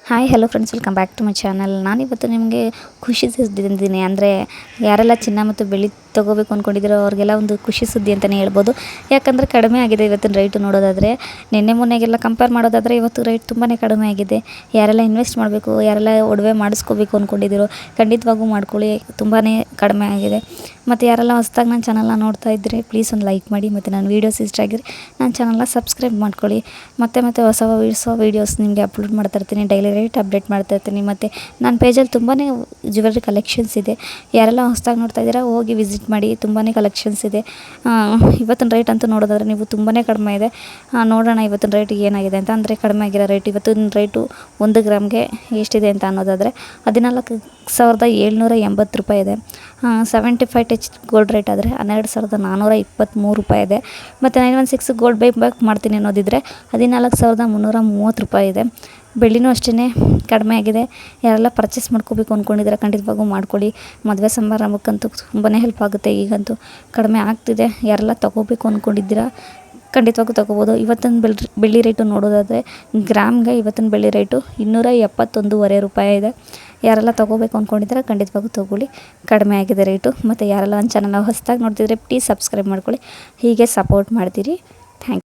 Hi hello friends, welcome back to my channel. ನಾನಿವತ್ತು ನಿಮಗೆ ಖುಷಿ ಸುದ್ದಿದ್ದೀನಿ. ಅಂದರೆ ಯಾರೆಲ್ಲ ಚಿನ್ನ ಮತ್ತು ಬೆಳ್ಳಿ ತೊಗೋಬೇಕು ಅಂದ್ಕೊಂಡಿದ್ದೀರೋ ಅವ್ರಿಗೆಲ್ಲ ಒಂದು ಖುಷಿ ಸುದ್ದಿ ಅಂತಲೇ ಹೇಳ್ಬೋದು. ಯಾಕಂದರೆ ಕಡಿಮೆ ಆಗಿದೆ ಇವತ್ತಿನ ರೈಟು ನೋಡೋದಾದರೆ. ನಿನ್ನೆ ಮೊನ್ನೆಗೆಲ್ಲ ಕಂಪೇರ್ ಮಾಡೋದಾದರೆ ಇವತ್ತು ರೈಟ್ ತುಂಬಾ ಕಡಿಮೆ ಆಗಿದೆ. ಯಾರೆಲ್ಲ ಇನ್ವೆಸ್ಟ್ ಮಾಡಬೇಕು, ಯಾರೆಲ್ಲ ಒಡವೆ ಮಾಡಿಸ್ಕೋಬೇಕು ಅಂದ್ಕೊಂಡಿದ್ದೀರೋ ಖಂಡಿತವಾಗೂ ಮಾಡ್ಕೊಳ್ಳಿ. ತುಂಬಾ ಕಡಿಮೆ ಆಗಿದೆ. ಮತ್ತು ಯಾರೆಲ್ಲ ಹೊಸದಾಗಿ ನನ್ನ ಚಾನಲ್ನ ನೋಡ್ತಾ ಇದ್ದರೆ ಪ್ಲೀಸ್ ಒಂದು ಲೈಕ್ ಮಾಡಿ. ಮತ್ತು ನನ್ನ ವೀಡಿಯೋಸ್ ಇಷ್ಟ ಆಗಿದ್ರೆ ನನ್ನ ಚಾನಲ್ನ ಸಬ್ಸ್ಕ್ರೈಬ್ ಮಾಡ್ಕೊಳ್ಳಿ. ಮತ್ತೆ ಹೊಸ ವೀಡಿಯೋಸ್ ನಿಮಗೆ ಅಪ್ಲೋಡ್ ಮಾಡ್ತಾ ಇರ್ತೀನಿ. ಡೈಲಿ ರೇಟ್ ಅಪ್ಡೇಟ್ ಮಾಡ್ತಾ ಇರ್ತೀನಿ. ಮತ್ತು ನನ್ನ ಪೇಜಲ್ಲಿ ತುಂಬಾ ಜ್ಯುವೆಲ್ರಿ ಕಲೆಕ್ಷನ್ಸ್ ಇದೆ. ಯಾರೆಲ್ಲ ಹೊಸದಾಗಿ ನೋಡ್ತಾ ಇದ್ದೀರಾ ಹೋಗಿ ವಿಸಿಟ್ ಮಾಡಿ. ತುಂಬಾ ಕಲೆಕ್ಷನ್ಸ್ ಇದೆ. ಇವತ್ತಿನ ರೇಟ್ ಅಂತೂ ನೋಡೋದಾದ್ರೆ ನೀವು ತುಂಬಾ ಕಡಿಮೆ ಇದೆ. ನೋಡೋಣ ಇವತ್ತಿನ ರೇಟ್ ಏನಾಗಿದೆ ಅಂತ. ಅಂದರೆ ಕಡಿಮೆ ಆಗಿರೋ ರೇಟ್ ಇವತ್ತಿನ ರೇಟು 1 ಗ್ರಾಮ್ಗೆ ಎಷ್ಟಿದೆ ಅಂತ ಅನ್ನೋದಾದರೆ 14,780 ರೂಪಾಯಿ ಇದೆ. 75 ಟಚ್ ಗೋಲ್ಡ್ ರೇಟ್ ಆದರೆ 12,423 ರೂಪಾಯಿ ಇದೆ. ಮತ್ತು 916 ಗೋಲ್ಡ್ ಬೈ ಬ್ಯಾಕ್ ಮಾಡ್ತೀನಿ ಅನ್ನೋದಿದ್ದರೆ 14,330 ರೂಪಾಯಿ ಇದೆ. ಬೆಳ್ಳಿನೂ ಅಷ್ಟೇ ಕಡಿಮೆ ಆಗಿದೆ. ಯಾರೆಲ್ಲ ಪರ್ಚೇಸ್ ಮಾಡ್ಕೋಬೇಕು ಅಂದ್ಕೊಂಡಿದ್ದೀರಾ ಖಂಡಿತವಾಗೂ ಮಾಡ್ಕೊಳ್ಳಿ. ಮದುವೆ ಸಮಾರಂಭಕ್ಕಂತೂ ತುಂಬಾ ಹೆಲ್ಪ್ ಆಗುತ್ತೆ. ಈಗಂತೂ ಕಡಿಮೆ ಆಗ್ತಿದೆ. ಯಾರೆಲ್ಲ ತೊಗೋಬೇಕು ಅಂದ್ಕೊಂಡಿದ್ದೀರಾ ಖಂಡಿತವಾಗೂ ತೊಗೋಬೋದು. ಇವತ್ತಿನ ಬೆಳ್ಳಿ ರೇಟು ನೋಡೋದಾದರೆ ಗ್ರಾಮ್ಗೆ ಇವತ್ತಿನ ಬೆಳ್ಳಿ ರೇಟು 271.5 ರೂಪಾಯಿ ಇದೆ. ಯಾರೆಲ್ಲ ತೊಗೋಬೇಕು ಅಂದ್ಕೊಂಡಿದ್ದೀರಾ ಖಂಡಿತವಾಗೂ ತೊಗೊಳ್ಳಿ. ಕಡಿಮೆ ಆಗಿದೆ ರೇಟು. ಮತ್ತು ಯಾರೆಲ್ಲ ನನ್ನ ಚಾನಲ್ನ ಹೊಸದಾಗಿ ನೋಡ್ತಿದ್ರೆ ಪ್ಲೀಸ್ ಸಬ್ಸ್ಕ್ರೈಬ್ ಮಾಡ್ಕೊಳ್ಳಿ. ಹೀಗೆ ಸಪೋರ್ಟ್ ಮಾಡ್ತೀರಿ.